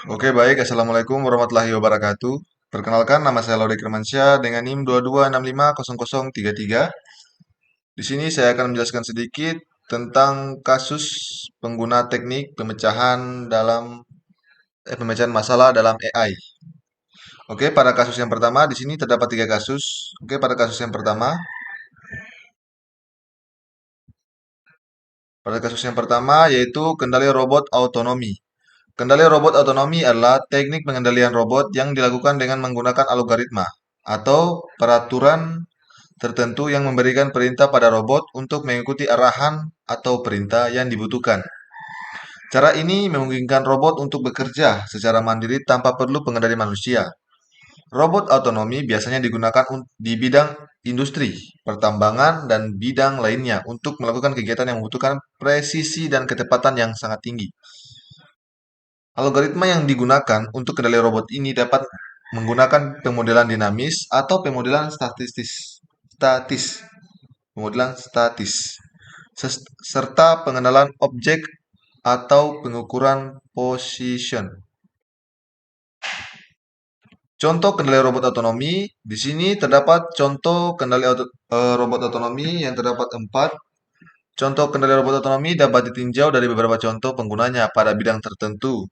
Oke, baik. Assalamualaikum warahmatullahi wabarakatuh. Perkenalkan, nama saya Laude Kermansyah dengan NIM 22650033. Di sini saya akan menjelaskan sedikit tentang kasus pengguna teknik pemecahan masalah dalam AI. Oke, pada kasus yang pertama di sini terdapat tiga kasus. Oke, pada kasus yang pertama yaitu kendali robot autonomi. Kendali robot autonomi adalah teknik pengendalian robot yang dilakukan dengan menggunakan algoritma atau peraturan tertentu yang memberikan perintah pada robot untuk mengikuti arahan atau perintah yang dibutuhkan. Cara ini memungkinkan robot untuk bekerja secara mandiri tanpa perlu pengendali manusia. Robot otonomi biasanya digunakan di bidang industri, pertambangan, dan bidang lainnya untuk melakukan kegiatan yang membutuhkan presisi dan ketepatan yang sangat tinggi. Algoritma yang digunakan untuk kendali robot ini dapat menggunakan pemodelan dinamis atau statis, pemodelan statis, serta pengenalan objek atau pengukuran position. Contoh kendali robot otonomi. Di sini terdapat contoh robot otonomi yang terdapat empat. Contoh kendali robot otonomi dapat ditinjau dari beberapa contoh penggunanya pada bidang tertentu,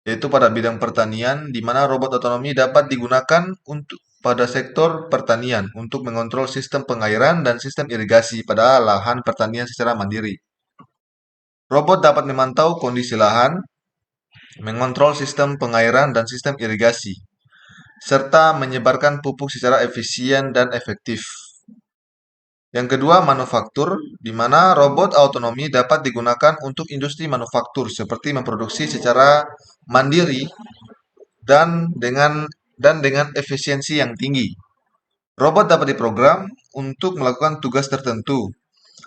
yaitu pada bidang pertanian, di mana robot otonomi dapat digunakan untuk pada sektor pertanian untuk mengontrol sistem pengairan dan sistem irigasi pada lahan pertanian secara mandiri. Robot dapat memantau kondisi lahan, mengontrol sistem pengairan dan sistem irigasi, serta menyebarkan pupuk secara efisien dan efektif. Yang kedua, manufaktur, di mana robot autonomi dapat digunakan untuk industri manufaktur seperti memproduksi secara mandiri dan dengan efisiensi yang tinggi. Robot dapat diprogram untuk melakukan tugas tertentu,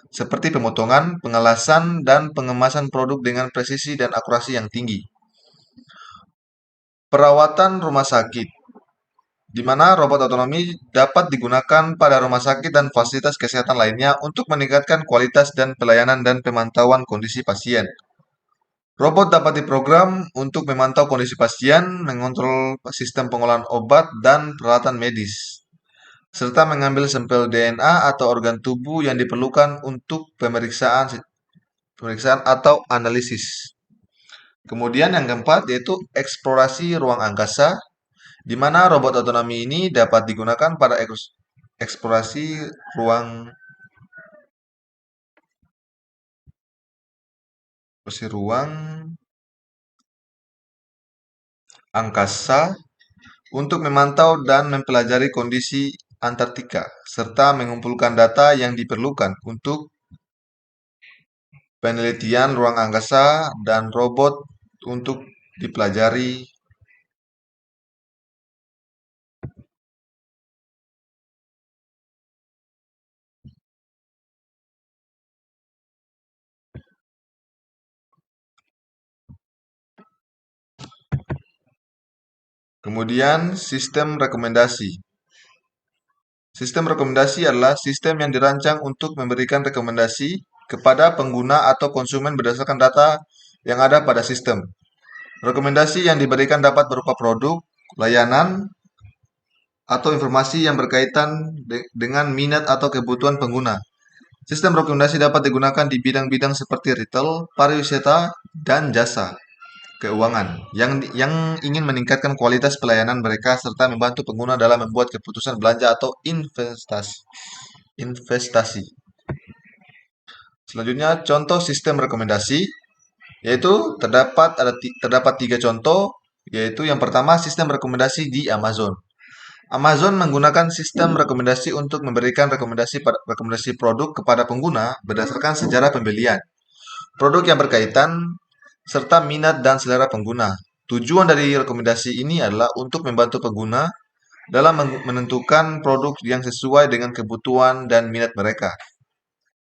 seperti pemotongan, pengelasan, dan pengemasan produk dengan presisi dan akurasi yang tinggi. Perawatan rumah sakit, di mana robot otonomi dapat digunakan pada rumah sakit dan fasilitas kesehatan lainnya untuk meningkatkan kualitas dan pelayanan dan pemantauan kondisi pasien. Robot dapat diprogram untuk memantau kondisi pasien, mengontrol sistem pengolahan obat dan peralatan medis, serta mengambil sampel DNA atau organ tubuh yang diperlukan untuk pemeriksaan atau analisis. Kemudian yang keempat yaitu eksplorasi ruang angkasa, di mana robot otonomi ini dapat digunakan pada eksplorasi ruang ruang angkasa untuk memantau dan mempelajari kondisi Antartika serta mengumpulkan data yang diperlukan untuk penelitian ruang angkasa dan robot untuk dipelajari. Kemudian sistem rekomendasi. Sistem rekomendasi adalah sistem yang dirancang untuk memberikan rekomendasi kepada pengguna atau konsumen berdasarkan data yang ada pada sistem. Rekomendasi yang diberikan dapat berupa produk, layanan, atau informasi yang berkaitan dengan minat atau kebutuhan pengguna. Sistem rekomendasi dapat digunakan di bidang-bidang seperti retail, pariwisata, dan jasa keuangan yang ingin meningkatkan kualitas pelayanan mereka serta membantu pengguna dalam membuat keputusan belanja atau investasi. Selanjutnya, contoh sistem rekomendasi yaitu terdapat tiga contoh, yaitu yang pertama sistem rekomendasi di Amazon. Amazon menggunakan sistem rekomendasi untuk memberikan rekomendasi produk kepada pengguna berdasarkan sejarah pembelian, produk yang berkaitan, serta minat dan selera pengguna. Tujuan dari rekomendasi ini adalah untuk membantu pengguna dalam menentukan produk yang sesuai dengan kebutuhan dan minat mereka.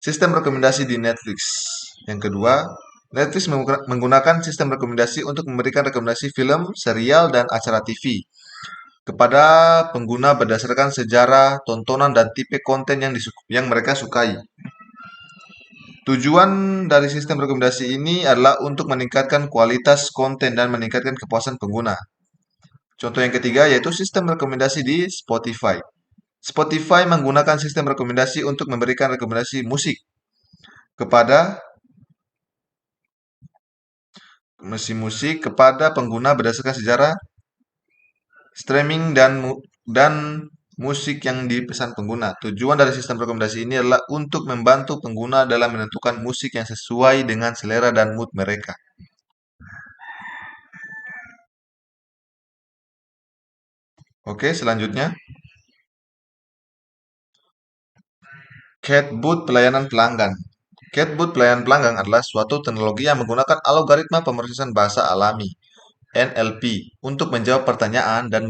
Sistem rekomendasi di Netflix. Yang kedua, Netflix menggunakan sistem rekomendasi untuk memberikan rekomendasi film, serial, dan acara TV kepada pengguna berdasarkan sejarah, tontonan, dan tipe konten yang mereka sukai. Tujuan dari sistem rekomendasi ini adalah untuk meningkatkan kualitas konten dan meningkatkan kepuasan pengguna. Contoh yang ketiga yaitu sistem rekomendasi di Spotify. Spotify menggunakan sistem rekomendasi untuk memberikan rekomendasi musik kepada kepada pengguna berdasarkan sejarah streaming dan musik yang dipesan pengguna. Tujuan dari sistem rekomendasi ini adalah untuk membantu pengguna dalam menentukan musik yang sesuai dengan selera dan mood mereka. Oke, selanjutnya Chatbot pelayanan pelanggan. Chatbot pelayanan pelanggan adalah suatu teknologi yang menggunakan algoritma pemrosesan bahasa alami (NLP) untuk menjawab pertanyaan dan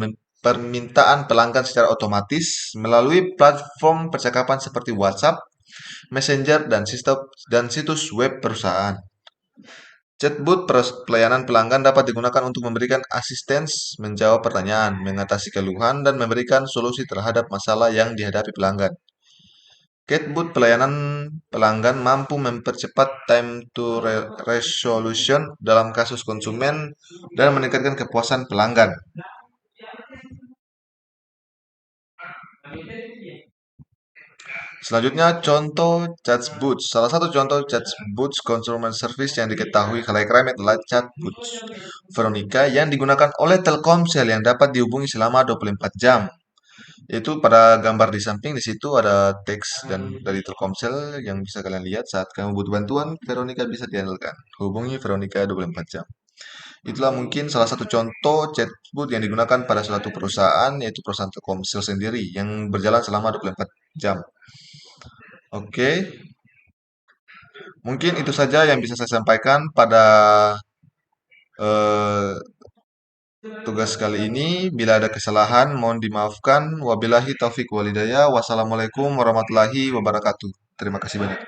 permintaan pelanggan secara otomatis melalui platform percakapan seperti WhatsApp, Messenger, dan situs web perusahaan. Chatbot pelayanan pelanggan dapat digunakan untuk memberikan asistens, menjawab pertanyaan, mengatasi keluhan, dan memberikan solusi terhadap masalah yang dihadapi pelanggan. Chatbot pelayanan pelanggan mampu mempercepat time to resolution dalam kasus konsumen dan meningkatkan kepuasan pelanggan. Selanjutnya, contoh chatbot. Salah satu contoh chatbot consumer service yang diketahui khalayak ramai adalah chatbot Veronica yang digunakan oleh Telkomsel yang dapat dihubungi selama 24 jam. Itu pada gambar di samping di situ ada teks dan dari Telkomsel yang bisa kalian lihat saat kamu butuh bantuan, Veronica bisa diandalkan. Hubungi Veronica 24 jam. Itulah mungkin salah satu contoh chatbot yang digunakan pada suatu perusahaan, yaitu perusahaan Telkomsel sendiri yang berjalan selama 24 jam. Oke, mungkin itu saja yang bisa saya sampaikan pada eh, tugas kali ini. Bila ada kesalahan, mohon dimaafkan. Wabillahi taufik walidayah. Wassalamualaikum warahmatullahi wabarakatuh. Terima kasih banyak.